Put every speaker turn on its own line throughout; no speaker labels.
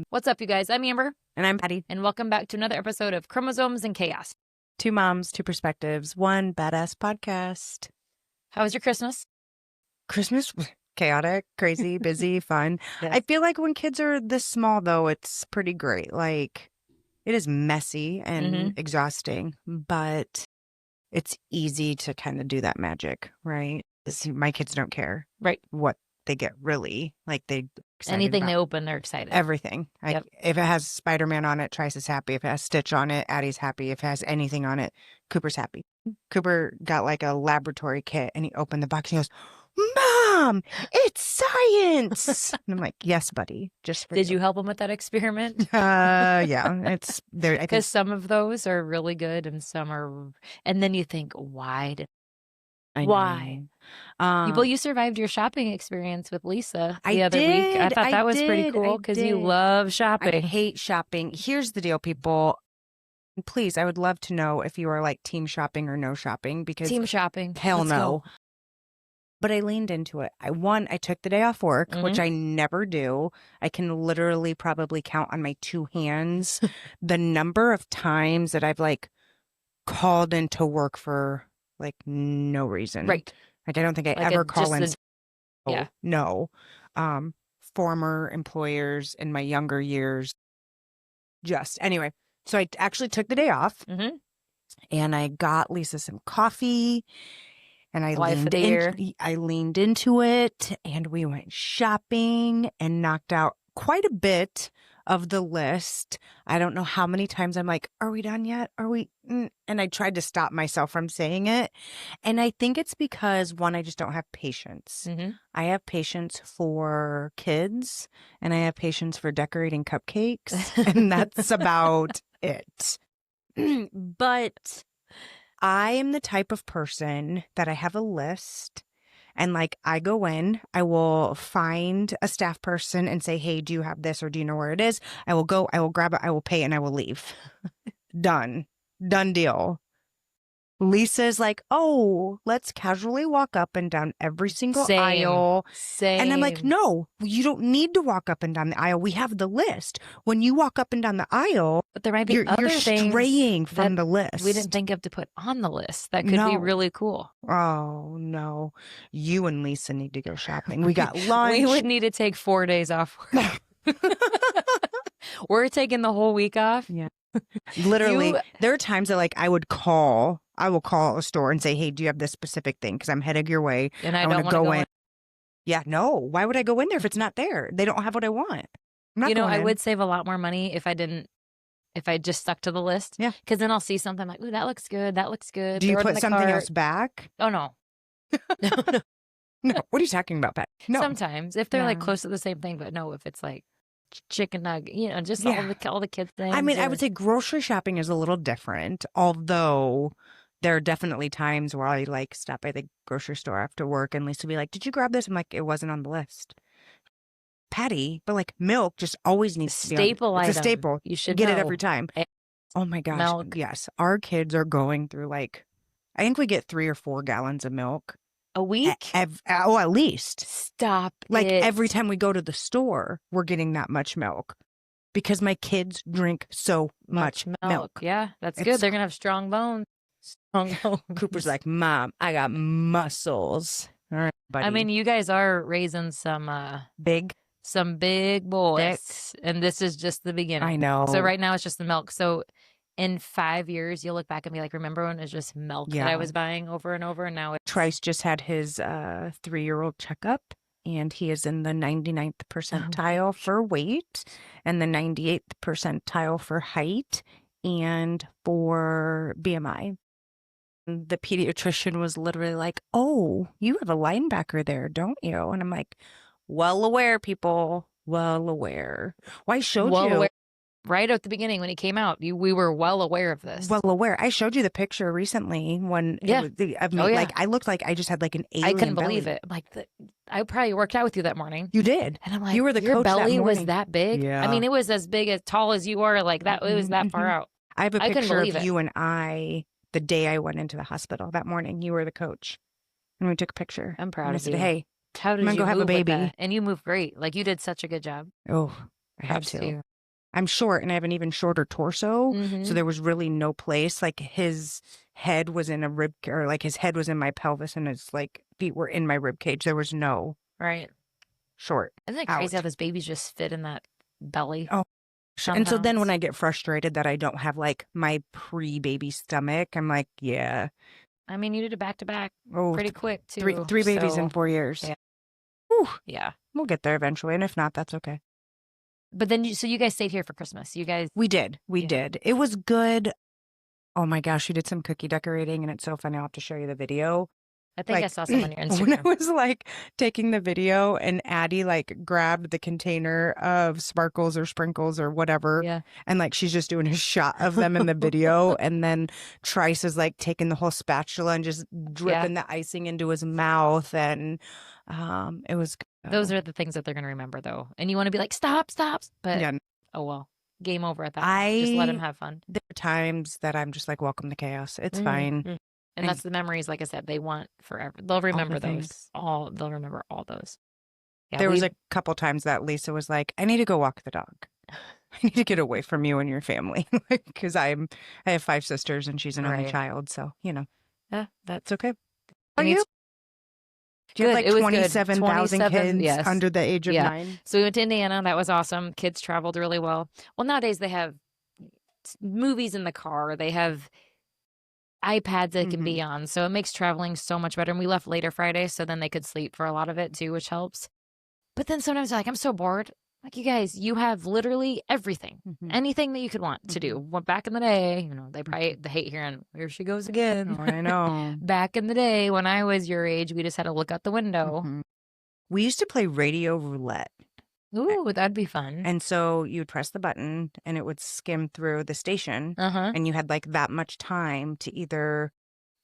What's up, you guys? I'm Amber.
And I'm Patty.
And welcome back to another episode of Chromosomes and Chaos.
Two moms, two perspectives, one badass podcast.
How was your Christmas?
Christmas was chaotic, crazy, busy, fun.
Yes.
I feel like when kids are this small, though, it's pretty great. Like, it is messy and exhausting, but it's easy to kind of do that magic, right? My kids don't care.
Right.
What they get, really. Like,
anything they open, they're excited.
Everything.
Yep.
If it has Spider-Man on it, Trice is happy. If it has Stitch on it, Addie's happy. If it has anything on it, Cooper's happy. Cooper got like a laboratory kit and he opened the box and he goes, "Mom, it's science." And I'm like, "Yes, buddy. Just for
Did you help him with that experiment?
Yeah. It's there.
Because some of those are really good and some are, and then you think, why? Well, you survived your shopping experience with Lisa the other week. I thought that was pretty cool because you love shopping.
I hate shopping. Here's the deal, people. Please, I would love to know if you are like team shopping or no shopping, because
team shopping.
Hell
Let's
no.
go.
But I leaned into it. I took the day off work, which I never do. I can literally probably count on my two hands the number of times that I've like called into work for like no reason.
Right.
Like, I don't think I ever call in.
Yeah.
No. Former employers in my younger years. Anyway. So I actually took the day off and I got Lisa some coffee and I leaned into it and we went shopping and knocked out quite a bit of the list. I don't know how many times I'm like, "Are we done yet? Are we?" And I tried to stop myself from saying it. And I think it's because, one, I just don't have patience. I have patience for kids and I have patience for decorating cupcakes. And that's about it. But I am the type of person that I have a list. And like, I go in, I will find a staff person and say, "Hey, do you have this or do you know where it is?" I will go, I will grab it, I will pay, and I will leave. Done deal. Lisa's like, "Oh, let's casually walk up and down every single aisle." And I'm like, "No, you don't need to walk up and down the aisle. We have the list. When you walk up and down the aisle,
but there might be other things
straying from the list
we didn't think of to put on the list that could be really cool."
Oh, no. You and Lisa need to go shopping. We got lunch.
We would need to take 4 days off work. We're taking the whole week off.
Yeah. Literally, there are times that like I will call a store and say, "Hey, do you have this specific thing? Because I'm headed your way.
And I don't want to go in.
Yeah, no. Why would I go in there if it's not there? They don't have what I want. I'm not
I would save a lot more money if I just stuck to the list.
Yeah.
Because then I'll see something like, "Ooh, that looks good. That looks good."
Do you put something else back?
Oh, no.
No. What are you talking about, Pat? No.
Sometimes if they're like close to the same thing, but no, if it's like chicken nugget, just all the kids things.
I mean, I would say grocery shopping is a little different, although there are definitely times where I like stop by the grocery store after work and Lisa will be like, "Did you grab this?" I'm like, "It wasn't on the list." Patty, but like milk just always needs to be
staple
on. It's
item.
a staple.
You should
get
know.
it every time. Oh my gosh.
Milk.
Yes. Our kids are going through like, I think we get 3 or 4 gallons of milk
a week.
At least.
Stop.
Like every time we go to the store, we're getting that much milk. Because my kids drink so much milk.
Yeah, that's good. They're going to have strong bones.
Cooper's like, "Mom, I got muscles." All right, buddy.
I mean, you guys are raising some big boys. And this is just the beginning.
I know.
So right now it's just the milk. So in 5 years, you'll look back and be like, "Remember when it was just milk that I was buying over and over?" And now it's...
Trice just had his 3-year-old checkup. And he is in the 99th percentile for weight and the 98th percentile for height and for BMI. The pediatrician was literally like, "Oh, you have a linebacker there, don't you?" And I'm like, "Well aware, people. Well aware." Well, I showed you.
Right at the beginning when he came out, we were well aware of this.
Well aware. I showed you the picture recently when of me. Like, I looked like I just had like an alien
I couldn't
belly.
believe it. Like, I probably worked out with you that morning.
You did.
And I'm like,
you were the
your
coach
belly
that
was that big?
Yeah.
I mean, it was as big, as tall as you are. Like that, it was that far out.
I have a picture of
it.
you and I the day I went into the hospital that morning. You were the coach. And we took a picture.
I'm proud
and
of
I said,
you.
"Hey,
how did
I'm
you
gonna go have a
move with
baby?"
that? And you moved great. Like, you did such a good job.
Oh, I had
Props
to.
to you.
I'm short and I have an even shorter torso. So there was really no place. Like his head was in a rib, or like his head was in my pelvis and his like feet were in my rib cage. There was no short.
Isn't it crazy how
out.
those babies just fit in that belly?
Oh, and so then when
compounds?
I get frustrated that I don't have like my pre-baby stomach, I'm like, yeah.
I mean, you did it back to back
Oh,
pretty quick too.
three babies in
So
4 years.
yeah.
Whew,
yeah.
we'll get there eventually. And if not, that's okay.
But then so you guys stayed here for Christmas. You guys
We did. We
Yeah.
did. It was good. Oh my gosh, we did some cookie decorating and it's so funny. I'll have to show you the video.
I think I saw some on your
When I
Instagram.
was like taking the video and Addie like grabbed the container of sparkles or sprinkles or whatever.
Yeah.
And like she's just doing a shot of them in the video. And then Trice is like taking the whole spatula and just dripping the icing into his mouth. And it was good.
Those are the things that they're going to remember though. And you want to be like, stop. But
Yeah.
oh well, game over at that point. Just let them have fun.
There are times that I'm just like, welcome to chaos. It's fine.
And that's the memories, like I said, they want forever. They'll remember those.
things.
They'll remember all those. Yeah,
there was a couple times that Lisa was like, I need to go walk the dog. I need to get away from you and your family. Because I have 5 sisters and she's an only child. So, you know.
Yeah,
that's okay.
Are you?
You had like 27,000 kids under the age of 9.
So we went to Indiana. That was awesome. Kids traveled really well. Well, nowadays they have movies in the car. They have iPads that can be on. So it makes traveling so much better. And we left later Friday, so then they could sleep for a lot of it too, which helps. But then sometimes they're like, I'm so bored. Like, you guys, you have literally everything, anything that you could want to do. Well, back in the day, you know, they hate hearing, here she goes again.
Oh, I know.
Back in the day when I was your age, we just had to look out the window.
We used to play radio roulette.
Ooh, that'd be fun.
And so you would press the button and it would skim through the station. And you had like that much time to either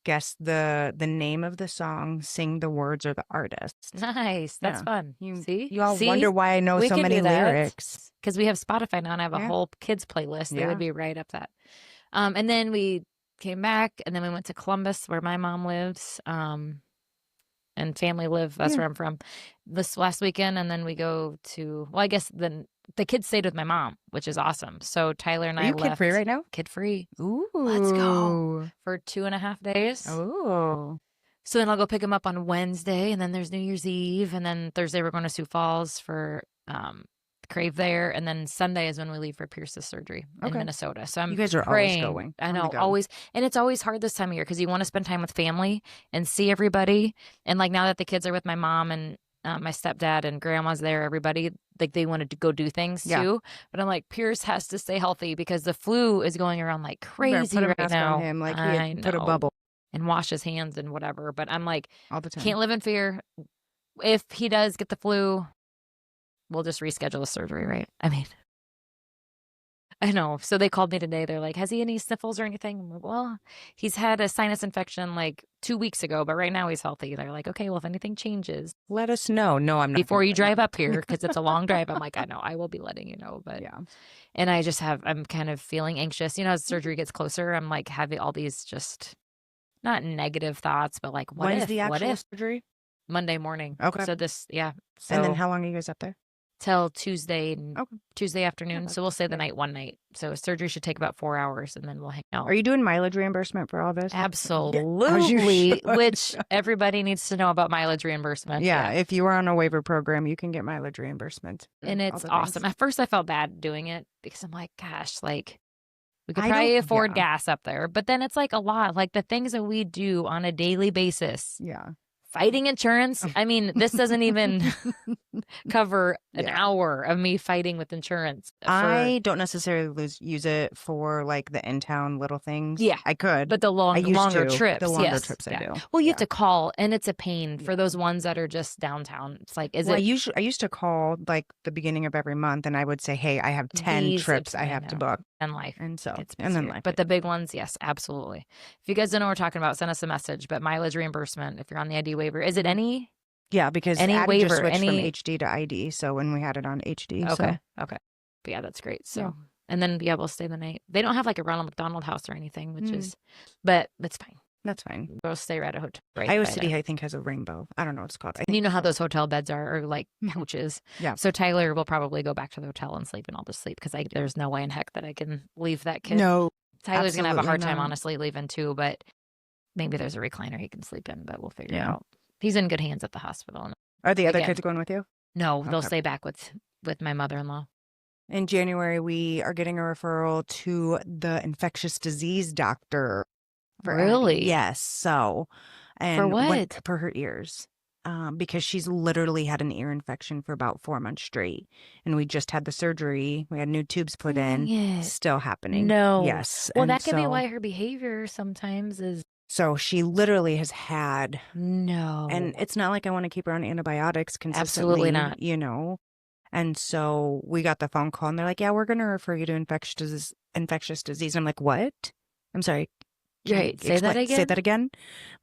guess the name of the song, sing the words, or the artist.
Nice. That's fun.
You all wonder why I know so many lyrics.
Because we have Spotify now and I have a whole kids playlist. They would be right up that. And then we came back and then we went to Columbus where my mom lives. And family live. That's where I'm from. This last weekend, and then we go to. Well, I guess then the kids stayed with my mom, which is awesome. So Tyler and I left.
Kid free right now?
Kid free.
Ooh,
let's go for 2.5 days.
Oh,
so then I'll go pick them up on Wednesday, and then there's New Year's Eve, and then Thursday we're going to Sioux Falls for Crave there, and then Sunday is when we leave for Pierce's surgery in Minnesota. So
you guys are
praying.
always going.
I know, always, and it's always hard this time of year because you want to spend time with family and see everybody. And like now that the kids are with my mom and my stepdad and grandma's there, everybody like they wanted to go do things too. But I'm like, Pierce has to stay healthy because the flu is going around like crazy
put a
right
mask
now.
on him, like he put a bubble
and wash his hands and whatever. But I'm like,
all the time.
Can't live in fear. If he does get the flu, we'll just reschedule the surgery, right? I mean, I know. So they called me today. They're like, has he any sniffles or anything? I'm like, well, he's had a sinus infection like 2 weeks ago, but right now he's healthy. They're like, okay, well, if anything changes,
let us know. No, I'm not.
Before you drive up here, because it's a long drive. I'm like, I know, I will be letting you know. But and I'm kind of feeling anxious. You know, as surgery gets closer, I'm like having all these just not negative thoughts, but like,
when is the actual surgery?
Monday morning.
Okay.
So So,
and then how long are you guys up there?
Till Tuesday afternoon. So we'll stay the night one night. So surgery should take about 4 hours and then we'll hang out.
Are you doing mileage reimbursement for all this?
Absolutely. Which everybody needs to know about mileage reimbursement.
Yeah. If you are on a waiver program, you can get mileage reimbursement.
And it's awesome. At first I felt bad doing it because I'm like, gosh, like we could probably afford gas up there. But then it's like a lot. Like the things that we do on a daily basis.
Yeah.
Fighting insurance. I mean, this doesn't even cover an hour of me fighting with insurance.
I don't necessarily use it for like the in-town little things.
Yeah,
I could,
but the longer trips.
The longer trips I do.
Well, you have to call, and it's a pain for those ones that are just downtown. It's like, I
used to call like the beginning of every month, and I would say, "Hey, I have 10 trips I have to book."
And life.
And so,
and then life. But the big ones, yes, absolutely. If you guys don't know what we're talking about, send us a message. But mileage reimbursement, if you're on the ID waiver, is it any?
Yeah, because
any
Addie
waiver,
just switched from HD to ID. So when we had it on HD.
Okay. But yeah, that's great. So, and then we'll stay the night. They don't have like a Ronald McDonald house or anything, which is, but it's fine.
That's fine.
Go stay at a hotel. Right
Iowa
by
City,
there.
I think, has a rainbow. I don't know what it's called. I
You
think
know how
so.
those hotel beds are, or like couches.
Yeah.
So Tyler will probably go back to the hotel and sleep, and I'll just sleep because there's no way in heck that I can leave that kid.
No,
Tyler's gonna have a hard time,
not.
honestly, leaving too. But maybe there's a recliner he can sleep in. But we'll figure it
Yeah.
out. He's in good hands at the hospital.
Are the other
Again,
kids going with you?
No, they'll
Okay.
stay back with my mother-in-law.
In January, we are getting a referral to the infectious disease doctor. For Addie.
Really?
Yes. So, and
For what?
for her ears. Because she's literally had an ear infection for about 4 months straight. And we just had the surgery. We had new tubes put
Dang
in.
it.
Still happening.
No.
Yes.
Well,
and
that could be why her behavior sometimes is.
So she literally has had.
No.
And it's not like I want to keep her on antibiotics consistently.
Absolutely not.
You know. And so we got the phone call and they're like, yeah, we're going to refer you to infectious disease. I'm like, what? I'm sorry.
Right. Say that again?
Say that again.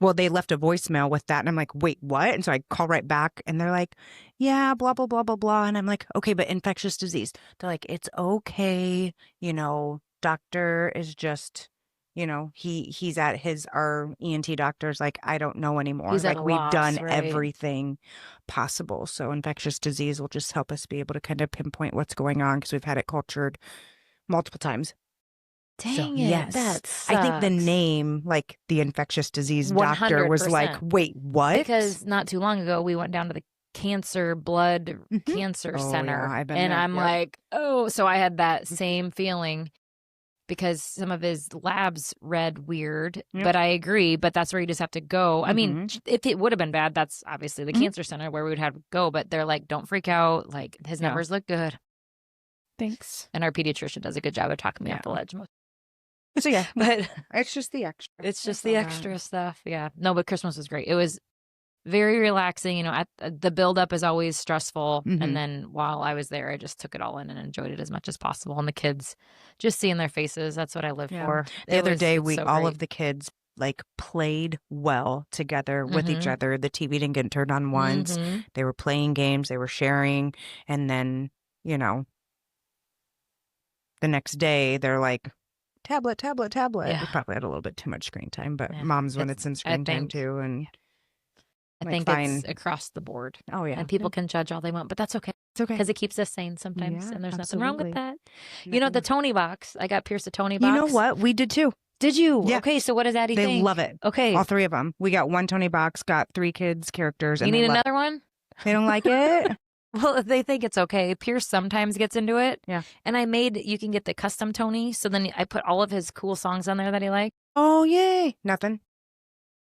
Well, they left a voicemail with that. And I'm like, wait, what? And so I call right back and they're like, yeah, blah, blah, blah, blah, blah. And I'm like, okay, but infectious disease. They're like, it's okay. You know, doctor is just, you know, he's at our ENT doctor's like, I don't know anymore.
He's
like
at a
we've
loss,
done
right?
everything possible. So infectious disease will just help us be able to kind of pinpoint what's going on because we've had it cultured multiple times.
Dang it.
Yes.
That sucks.
I think the name, like the infectious disease doctor, was like,
100%.
wait, what?
Because not too long ago, we went down to the blood cancer center.
Yeah, I've been
and
there.
I'm like, oh, so I had that same feeling because some of his labs read weird.
Yep.
But I agree. But that's where you just have to go. I mean, if it would have been bad, that's obviously the cancer center where we would have to go. But they're like, don't freak out. Like, his numbers look good.
Thanks.
And our pediatrician does a good job of talking me off the ledge.
So yeah,
but
it's just the extra.
It's just the extra stuff. Yeah. No, but Christmas was great. It was very relaxing. You know, the buildup is always stressful. And then while I was there, I just took it all in and enjoyed it as much as possible. And the kids, just seeing their faces, that's what I live for.
The other day, all of the kids like played well together with each other. The TV didn't get turned on once. They were playing games. They were sharing. And then, you know, the next day they're like, tablet.
Yeah.
We probably had a little bit too much screen time, but mom's when it's in screen time too. And
I think it's across the board.
Oh, yeah.
And people can judge all they want, but that's okay.
It's okay.
Because it keeps us sane sometimes. And there's nothing wrong with that.
Nothing.
You know, the Tony box. I got Pierce a Tony box.
You know what? We did too.
Did you?
Yeah.
Okay, so what does Addie think?
They love it.
Okay.
All 3 of them. We got 1 Tony box, got 3 kids' characters.
You
and
need another one?
They don't like it?
Well, they think it's okay. Pierce sometimes gets into it.
Yeah.
And you can get the custom Tony. So then I put all of his cool songs on there that he liked.
Oh, yay. Nothing.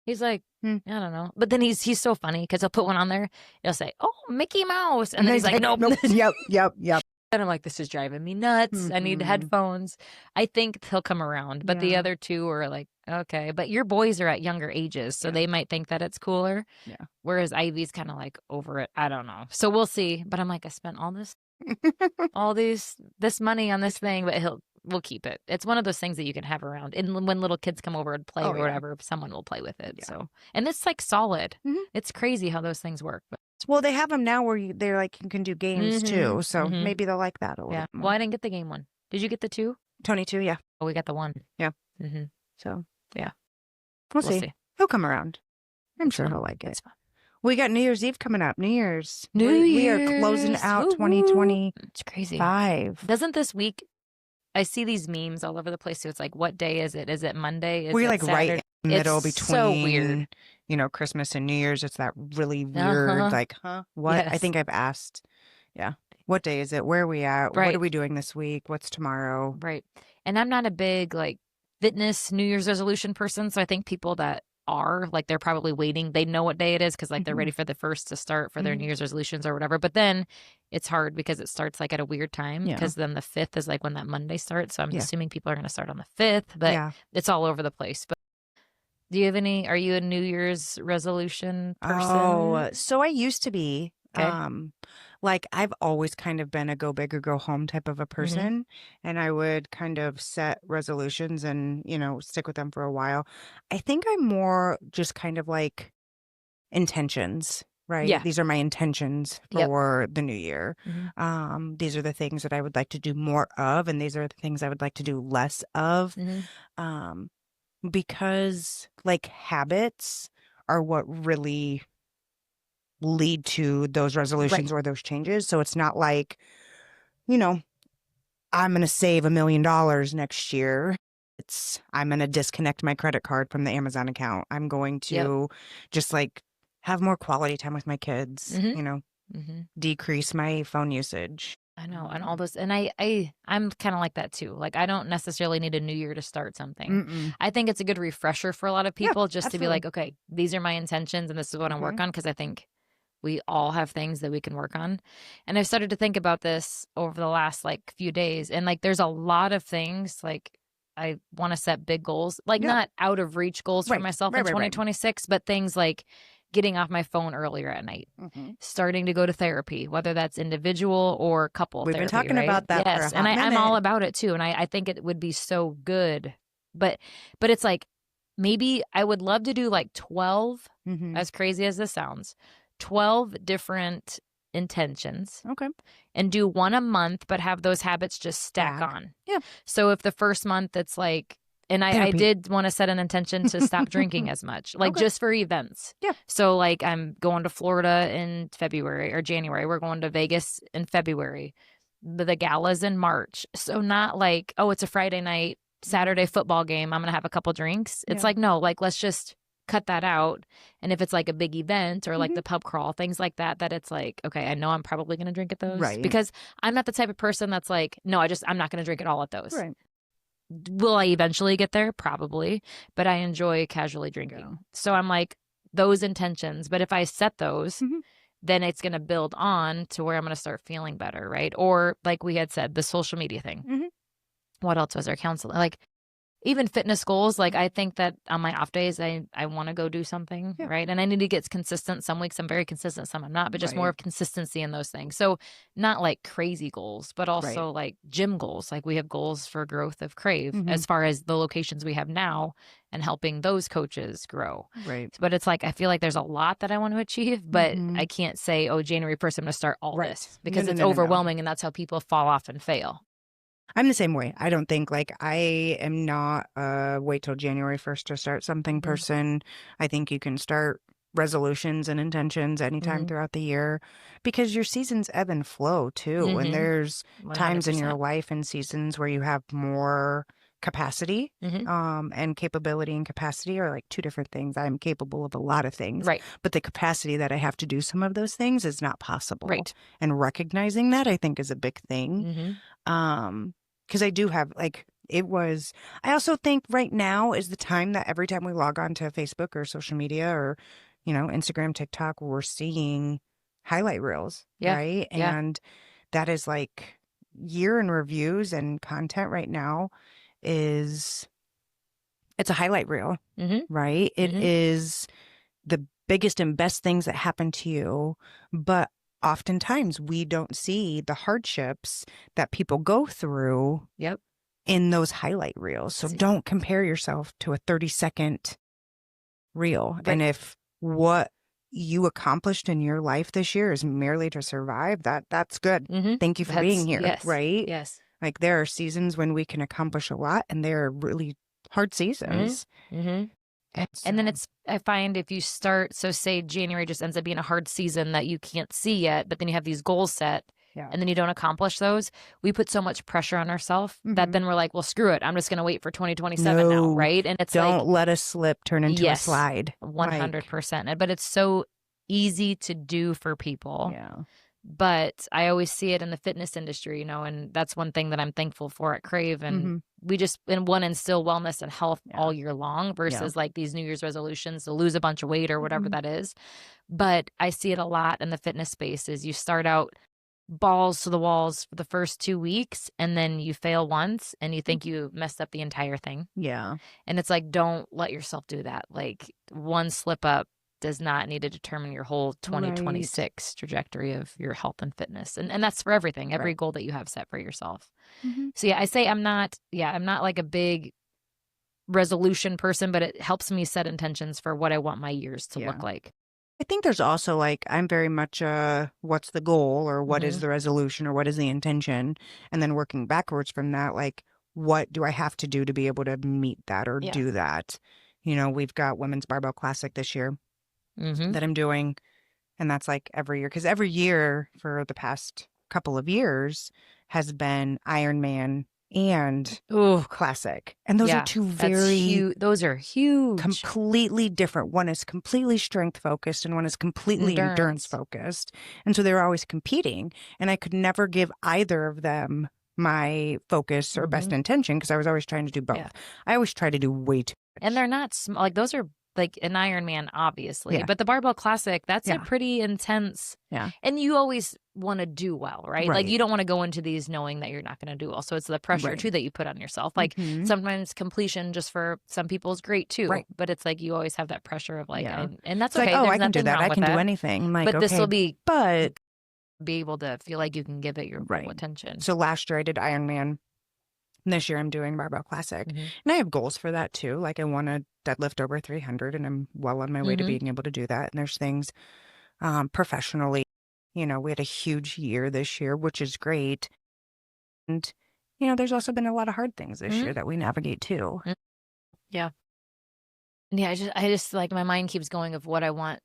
He's like, I don't know. But then he's so funny because he'll put one on there. He'll say, oh, Mickey Mouse. And then he's like, nope.
Yep.
And I'm like, this is driving me nuts. I need headphones. I think he'll come around. But the other 2 are like, okay. But your boys are at younger ages, so they might think that it's cooler.
Yeah.
Whereas Ivy's kind of like over it. I don't know. So we'll see. But I'm like, I spent all this money on this thing, but we'll keep it. It's one of those things that you can have around. And when little kids come over and play or whatever, someone will play with it. Yeah. So, and it's like solid. It's crazy how those things work. But.
Well, they have them now where they're like, you can do games too. So maybe they'll like that a little more.
Well, I didn't get the game one. Did you get the 2?
Tony 2, yeah.
Oh, we got the 1.
Yeah.
So, yeah.
We'll see. He'll come around. I'm sure he'll like it.
It's fun.
We got New Year's Eve coming up. We are
Year's.
closing out 2020.
It's crazy.
Doesn't
this week, I see these memes all over the place. So it's like, what day is it? Is it Monday?
We're like
Saturday?
right in the middle
between,
so
weird.
You know, Christmas and New Year's. It's that really weird, like, what?
Yes.
I think I've asked, what day is it? Where are we at?
Right.
What are we doing this week? What's tomorrow?
Right. And I'm not a big, like, fitness New Year's resolution person. So I think people that are, like, they're probably waiting. They know what day it is because, like, they're ready for the 1st to start for their New Year's resolutions or whatever. But then it's hard because it starts, like, at a weird time because then the 5th is, like, when that Monday starts. So I'm assuming people are going to start on the 5th. But it's all over the place. But do you have are you a New Year's resolution person?
Oh, so I used to be.
Okay.
Like I've always kind of been a go big or go home type of a person. And I would kind of set resolutions and, you know, stick with them for a while. I think I'm more just kind of like intentions, right?
Yeah.
These are my intentions for the new year. These are the things that I would like to do more of, and these are the things I would like to do less of. because like habits are what really lead to those resolutions
Right.
or those changes. So it's not like, you know, I'm going to save $1 million next year. It's I'm going to disconnect my credit card from the Amazon account. I'm going
Yep.
to just like have more quality time with my kids,
Mm-hmm. Mm-hmm.
decrease my phone usage.
I know, and all those, and I'm kind of like that too. Like, I don't necessarily need a new year to start something.
Mm-mm.
I think it's a good refresher for a lot of
Yeah,
people just to be
absolutely.
like, okay, these are my intentions and this is what I work on, because I think we all have things that we can work on. And I've started to think about this over the last like few days, and like there's a lot of things like I want to set big goals, like
Yeah.
not out of reach goals for
Right.
myself in
Right. Right. Right.
2026, but things like getting off my phone earlier at night,
Mm-hmm.
starting to go to therapy, whether that's individual or couple
We've been
therapy,
talking
right?
about that for a
Yes. And
hot
I'm all
minute.
about it too. And I think it would be so good. But it's like maybe I would love to do like 12,
Mm-hmm.
as crazy as this sounds, 12 different intentions
Okay.
and do one a month, but have those habits just stack
Back.
on.
Yeah.
So if the first month it's like, and I
Therapy.
did want to set an intention to stop drinking as much, like
Okay.
just for events.
Yeah.
So like I'm going to Florida in February or January. We're going to Vegas in February. The gala's in March. So not like, oh, it's a Friday night, Saturday football game, I'm going to have a couple drinks. It's
Yeah.
like, no, like let's just cut that out. And if it's like a big event or like
Mhm.
the pub crawl, things like that, that it's like, okay, I know I'm probably going to drink at those.
Right.
Because I'm not the type of person that's like, no, I'm not going to drink it all at those.
Right.
Will I eventually get there? Probably. But I enjoy casually drinking.
Yeah.
So I'm like, those intentions. But if I set those,
Mhm.
then it's going to build on to where I'm going to start feeling better, right? Or like we had said, the social media thing.
Mhm.
What else was our counseling? Like even fitness goals, like I think that on my off days, I want to go do something,
Yeah.
right? And I need to get consistent. Some weeks I'm very consistent, some I'm not, but just more
Right.
of consistency in those things. So not like crazy goals, but also like gym goals. Like we have goals for growth of Crave
Mhm.
as far as the locations we have now and helping those coaches grow.
Right.
But it's like I feel like there's a lot that I want to achieve, but
Mhm.
I can't say, oh, January 1st, I'm going to start all
Right.
this because
No,
it's
no, no, no.
overwhelming and that's how people fall off and fail.
I'm the same way. I don't think like I am not wait till January 1st to start something
Mhm.
person. I think you can start resolutions and intentions anytime
Mhm.
throughout the year because your seasons ebb and flow too. And
Mhm.
there's times in your
100%.
life and seasons where you have more capacity.
Mhm.
And capability and capacity are like two different things. I'm capable of a lot of things,
Right.
but the capacity that I have to do some of those things is not possible.
Right.
And recognizing that I think is a big thing.
Mhm.
Because I do have like I also think right now is the time that every time we log on to Facebook or social media or, Instagram, TikTok, we're seeing highlight reels,
Yeah.
right?
Yeah.
And that is like year in reviews and content right now it's a highlight reel,
Mhm.
right? It
Mhm.
is the biggest and best things that happen to you, but oftentimes we don't see the hardships that people go through
Yep.
in those highlight reels. So don't compare yourself to a 30-second reel.
Right.
And if what you accomplished in your life this year is merely to survive, that's good.
Mhm.
Thank you for being here,
Yes.
right?
Yes.
Like there are seasons when we can accomplish a lot and there are really hard seasons.
Mhm. And then I find if you start, so say January just ends up being a hard season that you can't see yet, but then you have these goals set and then you don't accomplish those, we put so much pressure on ourselves that then we're like, well, screw it. I'm just going to wait for 2027 now,
No,
right? And it's
don't
like,
let a slip turn into a
yes,
slide.
100%. But it's so easy to do for people.
Yeah.
But I always see it in the fitness industry, and that's one thing that I'm thankful for at Crave. And we just instill wellness and health all year long versus like these New Year's resolutions to lose a bunch of weight or whatever that is. But I see it a lot in the fitness space is you start out balls to the walls for the first 2 weeks and then you fail once and you think you messed up the entire thing.
Yeah.
And it's like, don't let yourself do that. Like one slip up does not need to determine your whole 2026 trajectory of your health and fitness. And that's for everything, every goal that you have set for yourself. So yeah, I say I'm not like a big resolution person, but it helps me set intentions for what I want my years to look like.
I think there's also like, I'm very much what's the goal or what is the resolution or what is the intention? And then working backwards from that, like, what do I have to do to be able to meet that or
Yeah.
do that? You know, we've got Women's Barbell Classic this year that I'm doing. And that's like every year, because every year for the past couple of years has been Ironman and
Ooh,
Classic. And those are
yeah,
two
that's
very
huge. Those are huge.
completely different. One is completely strength focused and one is completely endurance focused. And so they're always competing. And I could never give either of them my focus or best intention because I was always trying to do both.
Yeah.
I always try to do way too much.
And they're not like those are like an Ironman, obviously,
Yeah.
but the Barbell Classic, that's a
Yeah.
pretty intense.
Yeah.
And you always want to do well, right? Like
Right.
you don't want to go into these knowing that you're not going to do well. So it's the pressure
Right.
too that you put on yourself. Like sometimes completion just for some people is great too,
Right.
but it's like you always have that pressure of like,
Yeah.
and that's
It's
okay.
like, oh,
There's
I can do
nothing
that.
wrong
I
with
can do
that.
anything. I'm like,
But this will
okay,
be able to feel like you can give it your
Right.
full attention.
So last year I did Ironman. This year I'm doing Barbell Classic. And I have goals for that too. Like I want to deadlift over 300 and I'm well on my way to being able to do that. And there's things professionally, you know, we had a huge year this year, which is great. And, you know, there's also been a lot of hard things this year that we navigate too.
Yeah. Yeah, I just like my mind keeps going of what I want.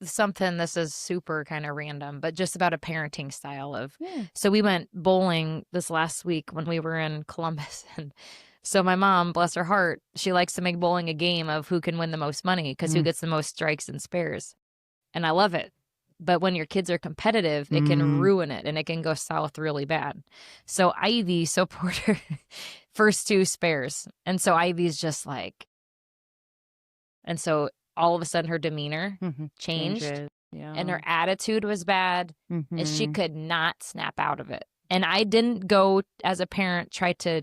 Something this is super kind of random, but just about a parenting style of. So we went bowling this last week when we were in Columbus, and so my mom, bless her heart, she likes to make bowling a game of who can win the most money because who gets the most strikes and spares, and I love it. But when your kids are competitive, it can ruin it and it can go south really bad. So Ivy, so Porter, first two spares, and so Ivy's just like, and so all of a sudden her demeanor changed and her attitude was bad and she could not snap out of it. And I didn't go as a parent try to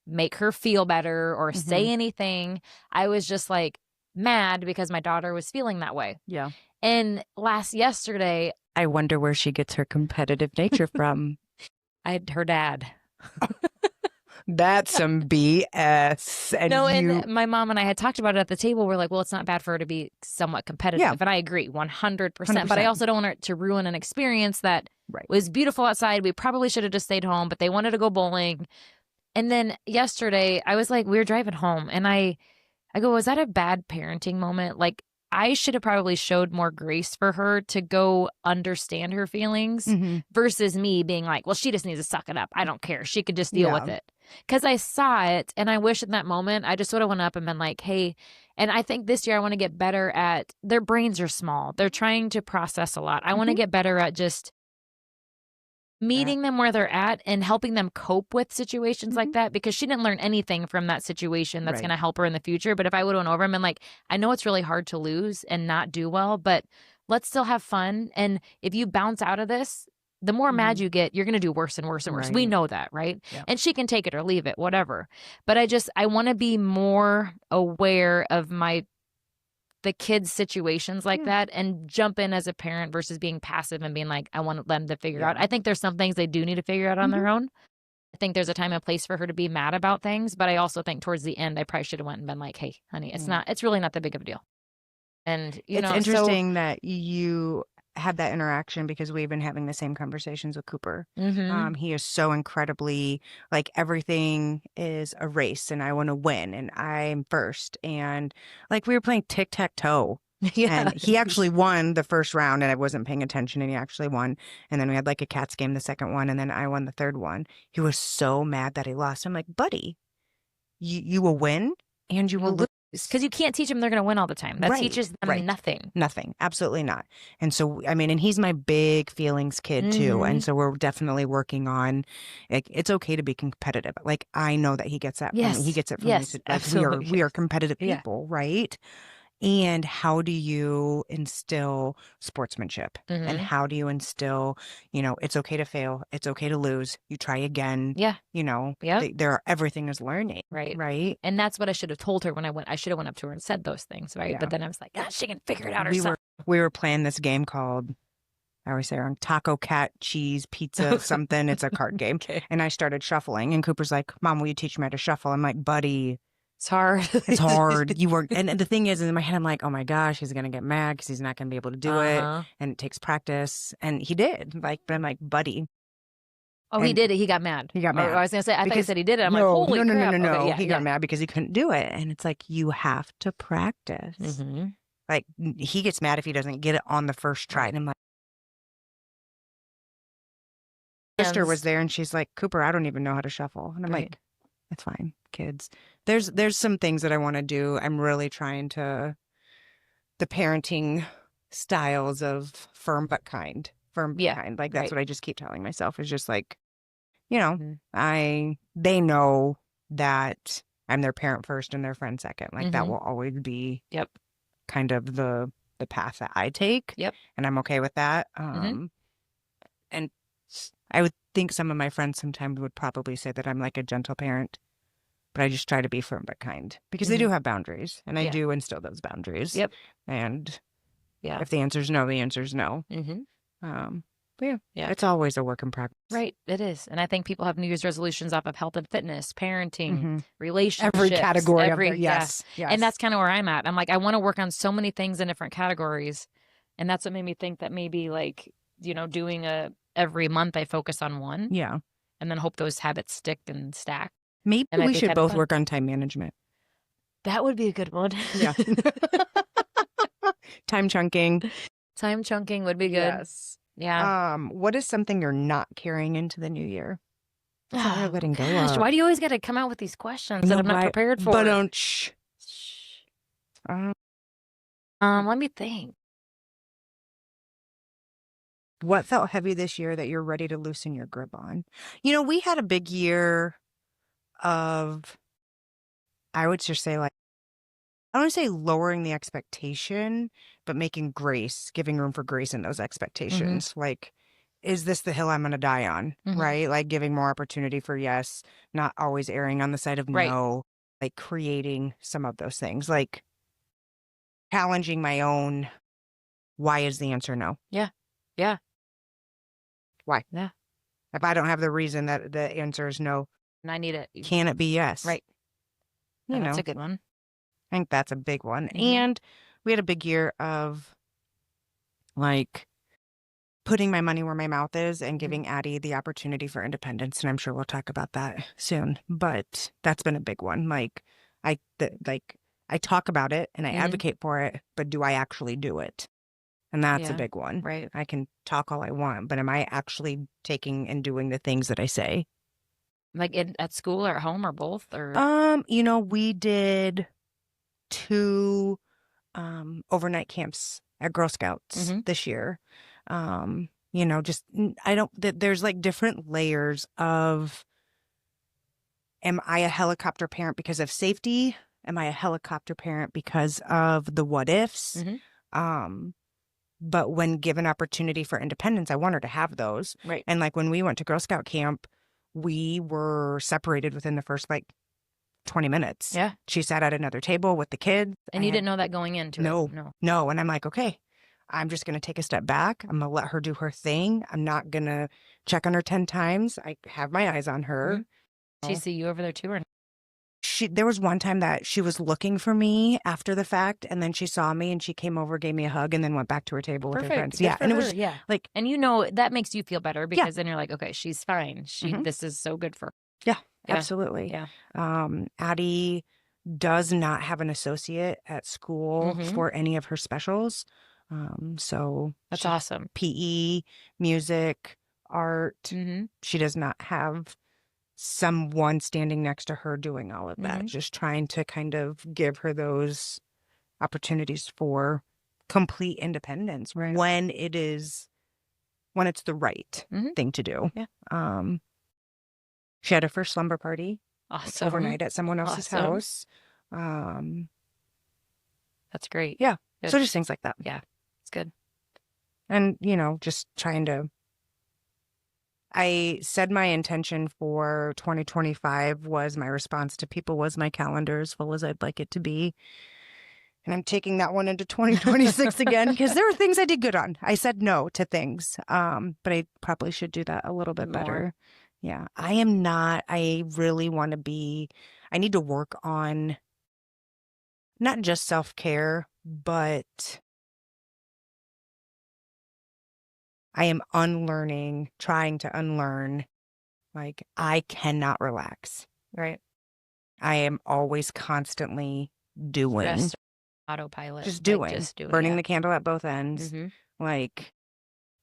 make her feel better or say anything. I was just like mad because my daughter was feeling that way.
Yeah.
And yesterday,
I wonder where she gets her competitive nature from.
her dad.
That's some BS.
And my mom and I had talked about it at the table. We're like, well, it's not bad for her to be somewhat competitive.
Yeah.
And I agree 100%. But I also don't want her to ruin an experience that was beautiful outside. We probably should have just stayed home, but they wanted to go bowling. And then yesterday I was like, we were driving home and I go, was that a bad parenting moment? Like I should have probably showed more grace for her to go understand her feelings versus me being like, well, she just needs to suck it up. I don't care. She could just deal with it. Because I saw it and I wish in that moment I just sort of went up and been like, hey, and I think this year I want to get better at, their brains are small. They're trying to process a lot. I want to get better at just meeting them where they're at and helping them cope with situations like that, because she didn't learn anything from that situation that's going to help her in the future. But if I would have went over them and like, I know it's really hard to lose and not do well, but let's still have fun. And if you bounce out of this, the more mad you get, you're going to do worse and worse and worse. We know that, right? Yeah. And she can take it or leave it, whatever. But I want to be more aware of the kids' situations like that and jump in as a parent versus being passive and being like, I want them to figure out. I think there's some things they do need to figure out on their own. I think there's a time and place for her to be mad about things, but I also think towards the end, I probably should have went and been like, hey, honey, it's really not that big of a deal. And,
it's interesting that you had that interaction because we've been having the same conversations with Cooper. He is so incredibly like everything is a race and I want to win and I'm first. And like we were playing tic-tac-toe. And he actually won the first round and I wasn't paying attention and he actually won. And then we had like a cats game the second one and then I won the third one. He was so mad that he lost. I'm like, buddy, you will win and you will lose.
Because you can't teach them they're going to win all the time. That teaches them nothing.
Nothing. Absolutely not. And so, I mean, and he's my big feelings kid too. And so we're definitely working on, like, it's okay to be competitive. Like, I know that he gets that from me. He gets it from me. Like, we are competitive people, right? And how do you instill sportsmanship? And how do you instill, it's okay to fail. It's okay to lose. You try again. Yeah. Everything is learning. Right. Right.
And that's what I should have told her when I went. I should have went up to her and said those things. Right. Yeah. But then I was like, gosh, she can figure it out herself.
We were playing this game called, I always say wrong, taco, cat, cheese, pizza, something. It's a card game. And I started shuffling and Cooper's like, Mom, will you teach me how to shuffle? I'm like, buddy.
It's hard.
It's hard. You work. And the thing is, in my head, I'm like, oh my gosh, he's going to get mad because he's not going to be able to do it. And it takes practice. And he did. But I'm like, buddy,
Oh, he did it. He got mad.
He got
Or
mad.
I was going to say, I thought you said he did it. I'm like,
no,
holy
no,
crap.
no.
Okay, yeah,
He got mad because he couldn't do it. And it's like, you have to practice.
Mm-hmm.
Like, he gets mad if he doesn't get it on the first try. And I'm like, sister was there and she's like, Cooper, I don't even know how to shuffle. And I'm like, it's fine, kids. There's some things that I want to do. I'm really trying to, the parenting styles of firm but kind. Firm but kind. Like, that's what I just keep telling myself, is just like, you know, they know that I'm their parent first and their friend second. Like, that will always be kind of the path that I take. And I'm okay with that. And I would think some of my friends sometimes would probably say that I'm like a gentle parent, but I just try to be firm but kind, because they do have boundaries, and I do instill those boundaries. And if the answer is no, the answer is no. But it's always a work in progress.
Right, it is. And I think people have New Year's resolutions off of health and fitness, parenting, relationships.
Every category. Yes.
And that's kind of where I'm at. I'm like, I want to work on so many things in different categories. And that's what made me think that maybe, like, you know, doing every month I focus on one.
Yeah.
And then hope those habits stick and stack.
Maybe we should both work on time management.
That would be a good one.
Yeah. Time chunking.
Time chunking would be good.
Yes.
Yeah.
What is something you're not carrying into the new year? That's you're letting go of.
Why do you always got to come out with these questions that I'm not prepared for?
But don't
let me think.
What felt heavy this year that you're ready to loosen your grip on? You know, we had a big year of, I would just say, like, I don't want to say lowering the expectation, but making grace, giving room for grace in those expectations. Like, is this the hill I'm going to die on? Right? Like, giving more opportunity for yes, not always erring on the side of no, like creating some of those things, like challenging my own, why is the answer no?
Yeah. Yeah.
Why?
Yeah.
If I don't have the reason that the answer is no,
and I need it.
Can it be yes?
Right.
You know,
that's a good one.
I think that's a big one. And we had a big year of, like, putting my money where my mouth is and giving Addie the opportunity for independence. And I'm sure we'll talk about that soon. But that's been a big one. Like, I talk about it and I advocate for it, but do I actually do it? And that's a big one.
Right.
I can talk all I want, but am I actually taking and doing the things that I say?
Like at school or at home or both? Or
you know, we did 2 overnight camps at Girl Scouts this year. You know, just there's like different layers of, am I a helicopter parent because of safety? Am I a helicopter parent because of the what ifs? But when given opportunity for independence, I want her to have those.
Right.
And like when we went to Girl Scout camp, we were separated within the first like 20 minutes.
Yeah.
She sat at another table with the kids.
And you didn't know that going into it?
No. And I'm like, okay, I'm just going to take a step back. I'm going to let her do her thing. I'm not going to check on her 10 times. I have my eyes on her.
She see you over there too? Or
there was one time that she was looking for me after the fact, and then she saw me and she came over, gave me a hug, and then went back to her table with her friends.
Good
and it was
her.
like,
and you know, that makes you feel better because then you're like, okay, she's fine. This is so good for her.
Yeah, absolutely.
Yeah.
Addie does not have an associate at school for any of her specials. So
that's awesome.
PE, music, art. She does not have someone standing next to her doing all of that. Just trying to kind of give her those opportunities for complete independence when it's the right thing to do.
Yeah.
She had her first slumber party overnight at someone else's house.
That's great.
Yeah.
Good.
So just things like that.
Yeah. It's good.
And, you know, just trying to, I said my intention for 2025 was, my response to people was, my calendar as full as I'd like it to be. And I'm taking that one into 2026 again, because there were things I did good on. I said no to things, but I probably should do that a little bit better. Yeah. I really want to be, I need to work on not just self-care, but I am trying to unlearn Like, I cannot relax.
Right.
I am always constantly doing.
Stressed, autopilot.
Just doing.
Like, just doing.
Burning
yeah.
the candle at both ends.
Mm-hmm.
Like,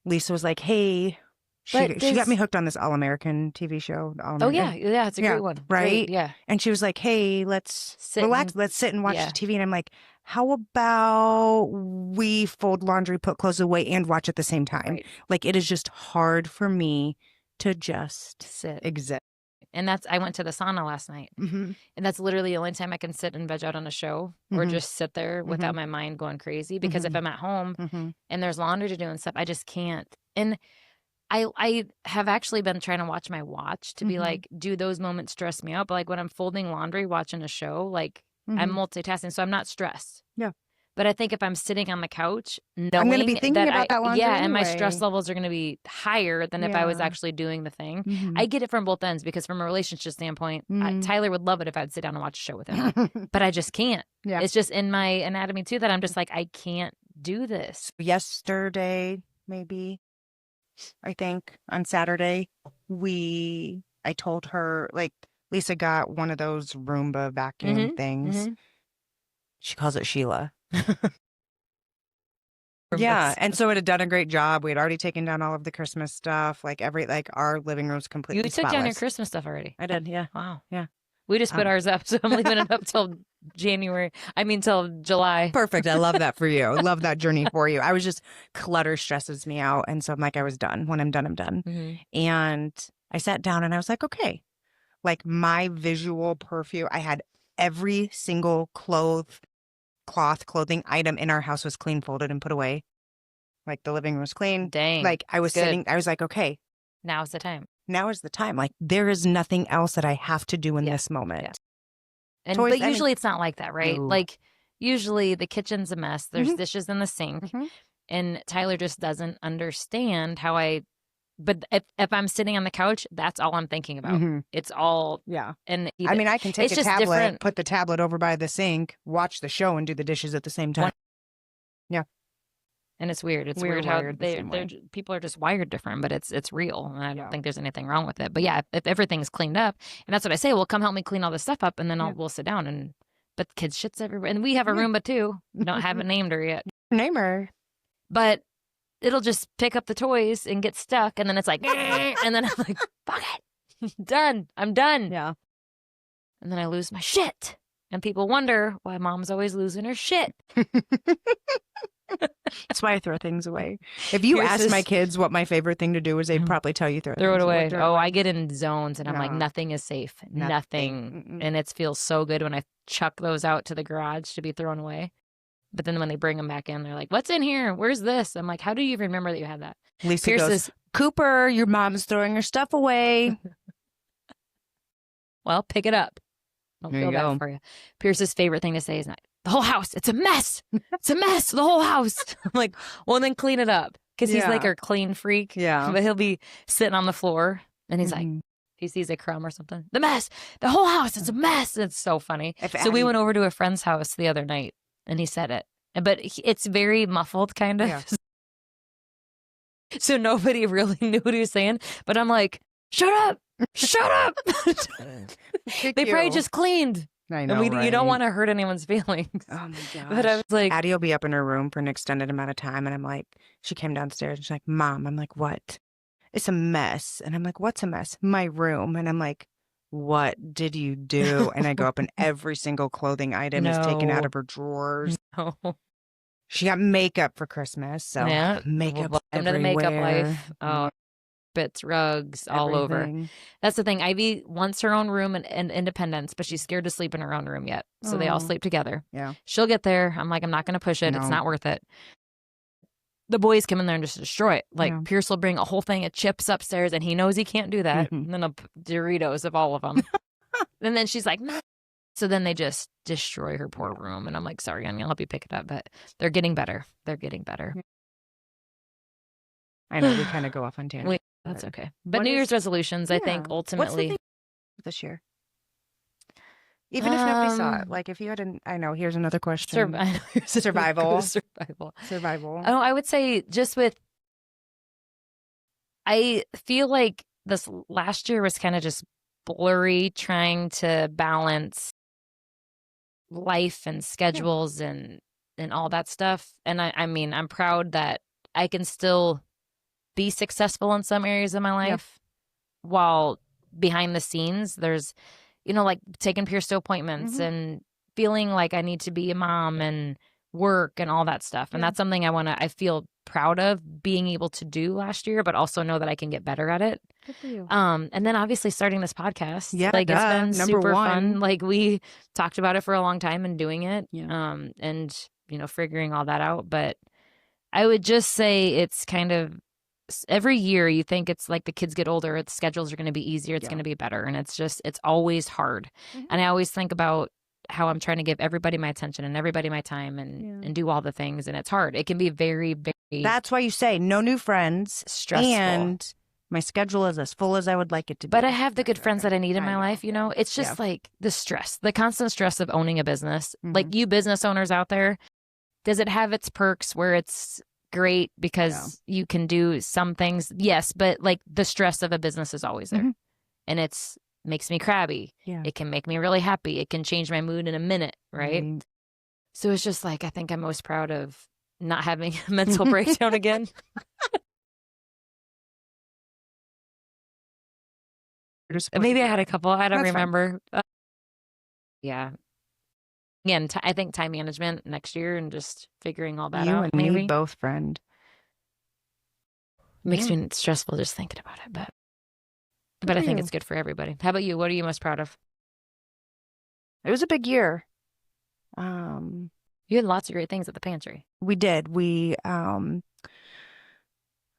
Lisa was like, hey, she got me hooked on this All-American TV show.
Oh, yeah. Yeah, it's a great one.
Right?
Great, yeah.
And she was like, hey, let's relax. Let's sit and watch
yeah.
the TV. And I'm like, how about we fold laundry, put clothes away, and watch at the same time?
Right.
Like, it is just hard for me to just
sit.
Exist.
And I went to the sauna last night.
Mm-hmm.
And that's literally the only time I can sit and veg out on a show or just sit there without my mind going crazy. Because if I'm at home and there's laundry to do and stuff, I just can't. And I have actually been trying to watch my watch to be like, do those moments stress me out? But like when I'm folding laundry, watching a show, like I'm multitasking. So I'm not stressed.
Yeah.
But I think if I'm sitting on the couch, knowing
I'm going to be thinking about that laundry
and my
anyway.
stress levels are going to be higher than if I was actually doing the thing. I get it from both ends because from a relationship standpoint, Tyler would love it if I'd sit down and watch a show with him. But I just can't. Yeah. It's just in my anatomy too that I'm just like, I can't do this.
Yesterday, maybe, I think, on Saturday, I told her, like, Lisa got one of those Roomba vacuum things. She calls it Sheila. Yeah, and so it had done a great job. We had already taken down all of the Christmas stuff, like our living room's completely
You took
spotless.
down your Christmas stuff already.
I did, yeah.
Wow.
Yeah.
We just put ours up, so I'm leaving it up till till July.
Perfect. I love that for you. I love that journey for you. I was just, clutter stresses me out, and so I'm like, I was done. When I'm done, I'm done. And I sat down and I was like, okay, like my visual perfume, I had every single clothing item in our house was clean, folded, and put away. Like the living room was clean.
Dang.
Like I was sitting, I was like, okay.
Now's the time.
Now is the time. Like there is nothing else that I have to do in this moment.
Yeah. But usually it's not like that, right? No. Like usually the kitchen's a mess. There's dishes in the sink. And Tyler just doesn't understand how but if I'm sitting on the couch, that's all I'm thinking about. It's all. Yeah. And
I mean, I can take a tablet, put the tablet over by the sink, watch the show, and do the dishes at the same time. Yeah.
And it's weird. It's weird how people are just wired different, but it's real. And I don't think there's anything wrong with it. But yeah, if everything's cleaned up, and that's what I say, well, come help me clean all this stuff up, and then we'll sit down. But kids shits everywhere. And we have a Roomba too. Haven't named her yet.
Name her.
But it'll just pick up the toys and get stuck, and then it's like, and then I'm like, fuck it, done. I'm done. Yeah. And then I lose my shit, and people wonder why mom's always losing her shit.
That's why I throw things away. If you ask my kids what my favorite thing to do is, they'd probably tell you throw
it away. Oh, I get in zones, and I'm like, nothing is safe. Nothing. And it feels so good when I chuck those out to the garage to be thrown away. But then when they bring them back in, they're like, what's in here? Where's this? I'm like, how do you even remember that you had that?
Lisa goes, Cooper, your mom's throwing her stuff away.
Well, pick it up. I'll feel bad for you. Pierce's favorite thing to say is, the whole house, it's a mess. It's a mess, the whole house. I'm like, well, then clean it up. Because he's like our clean freak. Yeah. But he'll be sitting on the floor, and he's like, he sees a crumb or something. The mess. The whole house, it's a mess. It's so funny. We went over to a friend's house the other night. And he said it, but it's very muffled, kind of. Yeah. So nobody really knew what he was saying. But I'm like, shut up, shut up. They probably just cleaned.
I know,
and you don't want to hurt anyone's feelings.
Oh my gosh.
But I was like,
Addie will be up in her room for an extended amount of time, and I'm like, she came downstairs and she's like, Mom, I'm like, what? It's a mess. And I'm like, what's a mess? My room. And I'm like, what did you do? And I go up and every single clothing item is taken out of her drawers. No. She got makeup for Christmas, so makeup
welcome
everywhere.
To the makeup life. Oh, bits, rugs, all over. That's the thing. Ivy wants her own room and independence, but she's scared to sleep in her own room yet. So they all sleep together. Yeah, she'll get there. I'm like, I'm not going to push it. No. It's not worth it. The boys come in there and just destroy it. Like Pierce will bring a whole thing of chips upstairs, and he knows he can't do that. And then Doritos of all of them. And then she's like, Mom. So then they just destroy her poor room. And I'm like, sorry, honey, I'll help you pick it up. But they're getting better. They're getting better.
I know we kind of go off on tangents.
That's okay. But New Year's resolutions, I think, ultimately.
What's the thing this year? Even if nobody saw it. Like if you hadn't, I know, here's another question. Survival.
Survival. Oh, I would say just with, I feel like this last year was kind of just blurry, trying to balance life and schedules and all that stuff. And I mean, I'm proud that I can still be successful in some areas of my life while behind the scenes there's, like taking Pierce to appointments and feeling like I need to be a mom and work and all that stuff. And that's something I feel proud of being able to do last year, but also know that I can get better at it.
Good for you.
And then obviously starting this podcast.
Yeah,
like it's been
number
super
one.
fun. Like we talked about it for a long time and doing it.
Yeah.
And figuring all that out. But I would just say it's kind of every year you think it's like the kids get older, the schedules are going to be easier, it's going to be better. And it's always hard. And I always think about how I'm trying to give everybody my attention and everybody my time and do all the things. And it's hard. It can be very, very
That's why you say no new friends.
stressful.
And my schedule is as full as I would like it to be.
But I have the good friends that I need in my life, It's just like the stress, the constant stress of owning a business. Like you business owners out there, does it have its perks where it's great because you can do some things? Yes, but like the stress of a business is always there. And it's makes me crabby.
Yeah.
It can make me really happy. It can change my mood in a minute, right? So it's just like I think I'm most proud of not having a mental breakdown again. Maybe I had a couple. I don't remember. Yeah. Again, I think time management next year and just figuring all that
you
out.
And
maybe
me both, friend.
Makes me stressful just thinking about it, but I think it's good for everybody. How about you? What are you most proud of?
It was a big year.
You had lots of great things at the pantry.
We did. We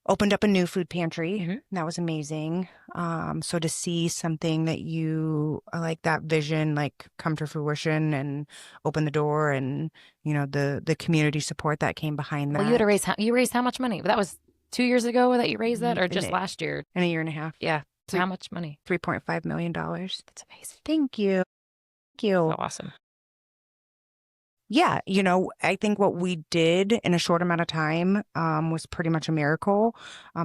opened up a new food pantry. That was amazing. So to see something that you like, that vision, like come to fruition and open the door, and the community support that came behind that.
Well, you raised how much money? That was 2 years ago that you raised that, or just last year?
In a year and a half.
Yeah. So how much money?
$3.5 million.
That's amazing.
Thank you. Thank you.
So awesome.
Yeah, I think what we did in a short amount of time was pretty much a miracle,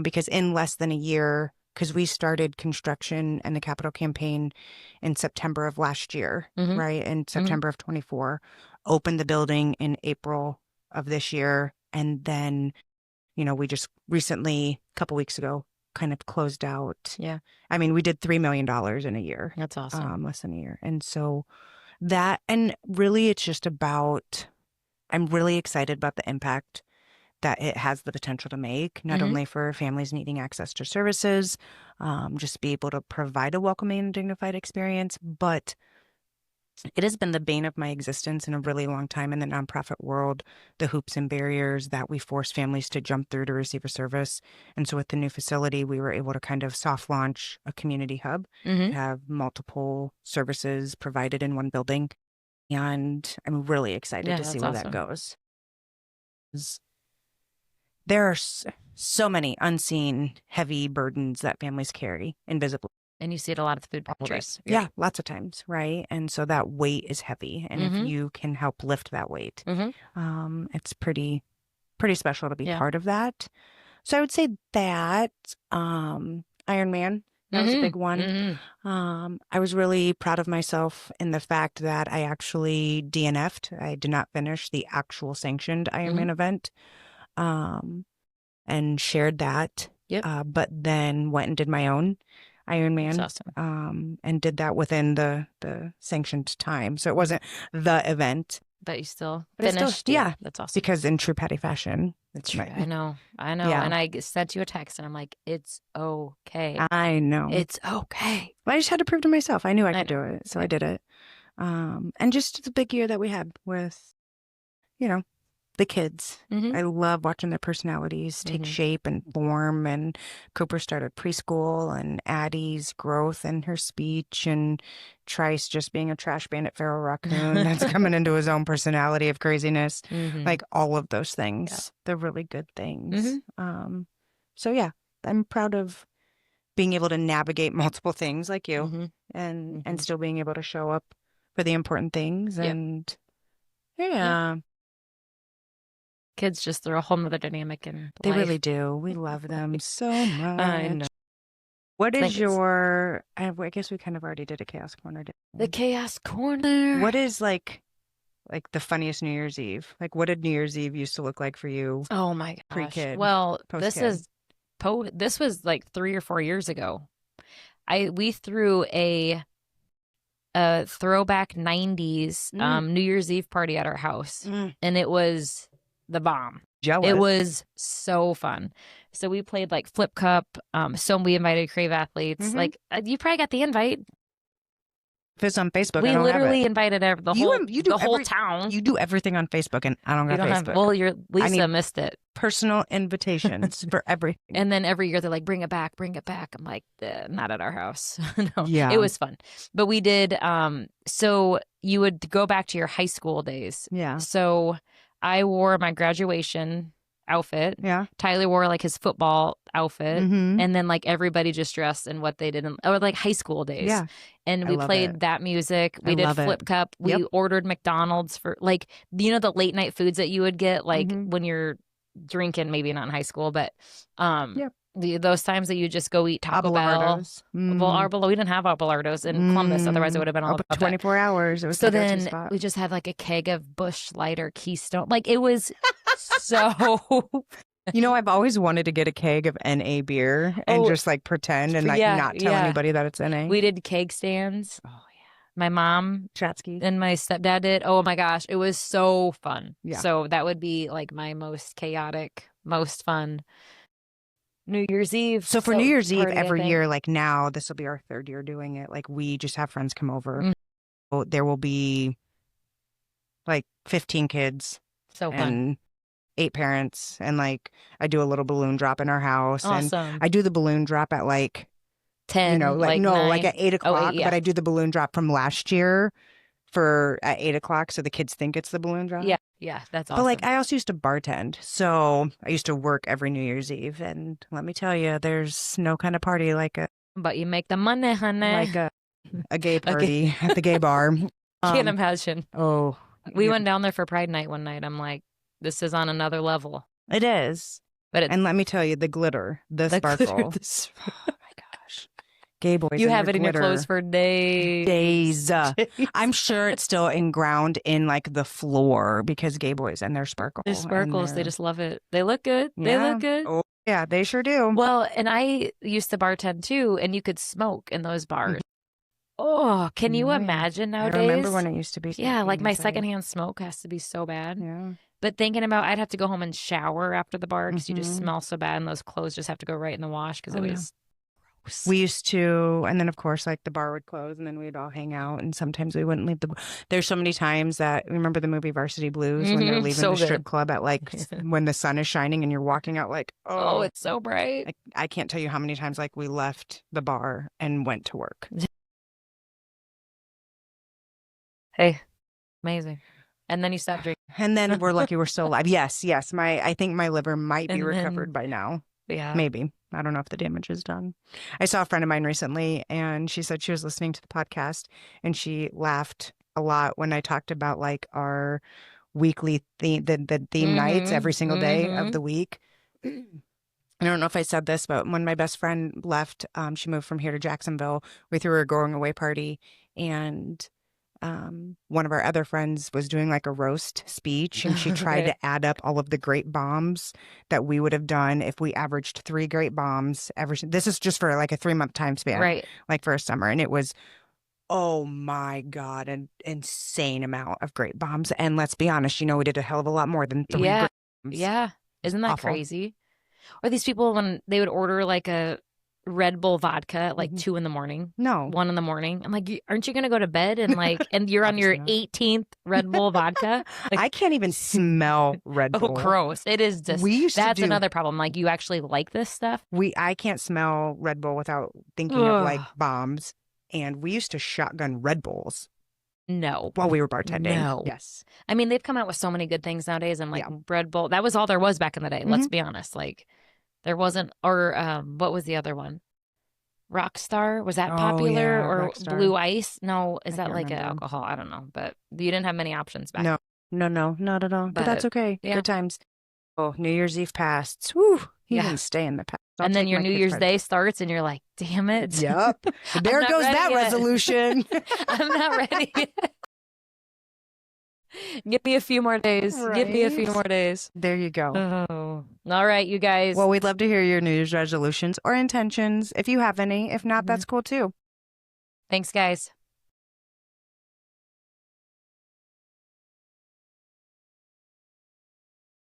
because in less than a year, because we started construction and the capital campaign in September of last year, right? In September of 24, opened the building in April of this year. And then, we just recently, a couple weeks ago, kind of closed out.
Yeah.
I mean, we did $3 million in a year.
That's awesome.
Less than a year. And so that, and really it's just about, I'm really excited about the impact that it has the potential to make, not only for families needing access to services, just be able to provide a welcoming and dignified experience, but it has been the bane of my existence in a really long time in the nonprofit world, the hoops and barriers that we force families to jump through to receive a service. And so with the new facility, we were able to kind of soft launch a community hub, have multiple services provided in one building. And I'm really excited to see where that goes. There are so many unseen, heavy burdens that families carry invisibly.
And you see it a lot at the food pantries.
Yeah, lots of times, right? And so that weight is heavy. And if you can help lift that weight, it's pretty special to be part of that. So I would say that Iron Man, that was a big one. I was really proud of myself in the fact that I actually DNF'd. I did not finish the actual sanctioned Ironman event, and shared that. But then went and did my own Ironman.
That's awesome.
And did that within the sanctioned time. So it wasn't the event.
But you still
finished.
Still, yeah, that's awesome.
Because in true Patty fashion.
That's true. I know. Yeah. And I sent you a text and I'm like, it's okay.
I know.
It's okay.
I just had to prove to myself. I knew I could do it. So I did it. And just the big year that we had with, the kids. I love watching their personalities take shape and form. And Cooper started preschool, and Addie's growth and her speech, and Trice just being a trash bandit feral raccoon that's coming into his own personality of craziness. Like all of those things. Yeah. They're really good things. So yeah, I'm proud of being able to navigate multiple things like you, and still being able to show up for the important things. And yeah.
Kids just throw a whole nother dynamic in life.
They really do. We love them so much. I know. What
I
is
think it's
I guess we kind of already did a chaos corner. Didn't
the
we?
chaos corner.
What is like the funniest New Year's Eve? Like what did New Year's Eve used to look like for you
Oh my gosh.
pre-kid,
Well,
post-kid?
this was like 3 or 4 years ago. We threw a throwback 90s
Mm,
New Year's Eve party at our house,
mm.
and it was the bomb. It
Jealous.
was so fun. So we played like Flip Cup. So we invited Crave athletes.
Hmm.
Like you probably got the invite.
If it's on Facebook, I
We
don't have it.
literally invited
You do
the whole town.
you do everything on Facebook, and I don't
You
got
don't have,
Facebook.
well, your
I
Lisa
need
missed it.
personal invitations for everything.
And then every year they're like, bring it back, bring it back. I'm like, not at our house. No, it
Yeah,
was fun. But we did, so you would go back to your high school days.
yeah,
So I wore my graduation outfit.
yeah.
Tyler wore like his football outfit.
Mm-hmm.
And then like everybody just dressed in what they did or like high school days.
Yeah,
And
I
we
love
played
it.
that music.
I
We did
love it.
Flip Cup.
Yep.
We ordered McDonald's for like, the late night foods that you would get like
Mhm.
when you're drinking, maybe not in high school, but
Yep.
those times that you just go eat Taco Bell.
Abelardos.
Well, we didn't have Abelardos in Columbus, otherwise it would have been all
Open
about that.
24 hours. It was
So
the go-to
then
spot.
we just had like a keg of Busch Light or Keystone. Like it was so
You know, I've always wanted to get a keg of NA beer and
Oh,
just like pretend and like
yeah,
not tell
yeah.
anybody that it's NA.
We did keg stands.
Oh
My mom
yeah, Chatsky.
and my stepdad did. Oh my gosh, it was so fun.
Yeah.
So that would be like my most chaotic, most fun New Year's Eve.
So for New Year's Eve
party, I
every
think.
year, like now, this will be our third year doing it. Like we just have friends come over.
Mhm.
So there will be like 15 kids
So fun.
and 8 parents, and like I do a little balloon drop in our house, and
Awesome.
I do the balloon drop at like
10,
like no,
9.
like at 8 o'clock.
yeah.
But I do the balloon drop from last year at 8 o'clock, so the kids think it's the balloon drop.
Yeah, that's awesome.
But like I also used to bartend, so I used to work every New Year's Eve, and let me tell you, there's no kind of party like
But you make the money, honey.
a gay party at the gay bar.
Can't imagine.
Oh,
We went down there for Pride Night one night. I'm like, this is on another level.
it is.
But
And let me tell you, the glitter, the
glitter,
sparkle. Oh my gosh, gay boys!
you
and
have
their
it in your
glitter.
clothes for days.
I'm sure it's still inground in like the floor because gay boys and their sparkle.
The sparkles, they just love it. They look good. They look good.
Oh, yeah, they sure do.
Well, and I used to bartend too, and you could smoke in those bars. Oh, can you
Yeah.
imagine nowadays?
I remember when it used to be.
Yeah, like
smoking
my
inside.
secondhand smoke has to be so bad.
Yeah.
But thinking about, I'd have to go home and shower after the bar because you just
Mhm.
smell so bad, and those clothes just have to go right in the wash because
Oh,
it
yeah.
was gross.
We used to, and then of course, like the bar would close, and then we'd all hang out, and sometimes we wouldn't leave the. There's so many times that remember the movie Varsity Blues when they're
Mhm,
leaving
so
the strip
good.
club at like when the sun is shining and you're walking out like
Oh, it's so bright.
I can't tell you how many times like we left the bar and went to work.
Hey, amazing. And then you stop drinking.
And then we're lucky we're still alive. Yes. I think my liver might be
And
recovered
then-
by now.
Yeah.
Maybe. I don't know if the damage is done. I saw a friend of mine recently, and she said she was listening to the podcast, and she laughed a lot when I talked about like our weekly theme, the theme nights every single day of the week. I don't know if I said this, but when my best friend left, she moved from here to Jacksonville. We threw her a going away party, and one of our other friends was doing like a roast speech, and she tried
Okay.
to add up all of the grape bombs that we would have done if we averaged 3 grape bombs every. This is just for like a 3-month time span,
Right.
like for a summer, and it was, oh my God, an insane amount of grape bombs. And let's be honest, we did a hell of a lot more than 3
Yeah.
grape bombs.
Yeah. Isn't that
Awful.
crazy? Or these people, when they would order like a Red Bull vodka at like 2 in the morning,
No,
1 in the morning. I'm like, aren't you going to go to bed and and you're on your
Obviously
18th Red Bull vodka? Like,
I can't even smell Red Bull.
oh, gross. It is just,
We used to
that's
do-
another problem. Like, you actually like this stuff?
I can't smell Red Bull without thinking of like bombs. And we used to shotgun Red Bulls
No.
while we were bartending.
No.
Yes.
I mean, they've come out with so many good things nowadays. And like
Yeah.
Red Bull, that was all there was back in the day. Let's be honest. Like, there wasn't, or what was the other one? Rockstar, was that
Oh,
popular?
yeah,
Or
Rockstar.
Blue Ice? No, is
I
that
can't
like an
remember.
alcohol? I don't know, but you didn't have many options back.
No, not at all. But that's
But,
okay.
yeah.
Good times. Oh, New Year's Eve passed. Woo. He
Yeah.
didn't stay in the past.
And then your New Year's Day starts and you're like, damn it.
Yep. There
not
goes
ready
that
yet.
resolution.
I'm not ready yet. Give me a few more days. Give me a few
Right?
more days.
There you go.
Oh. All right, you guys.
Well, we'd love to hear your New Year's resolutions or intentions if you have any. If not, that's cool too.
Thanks, guys.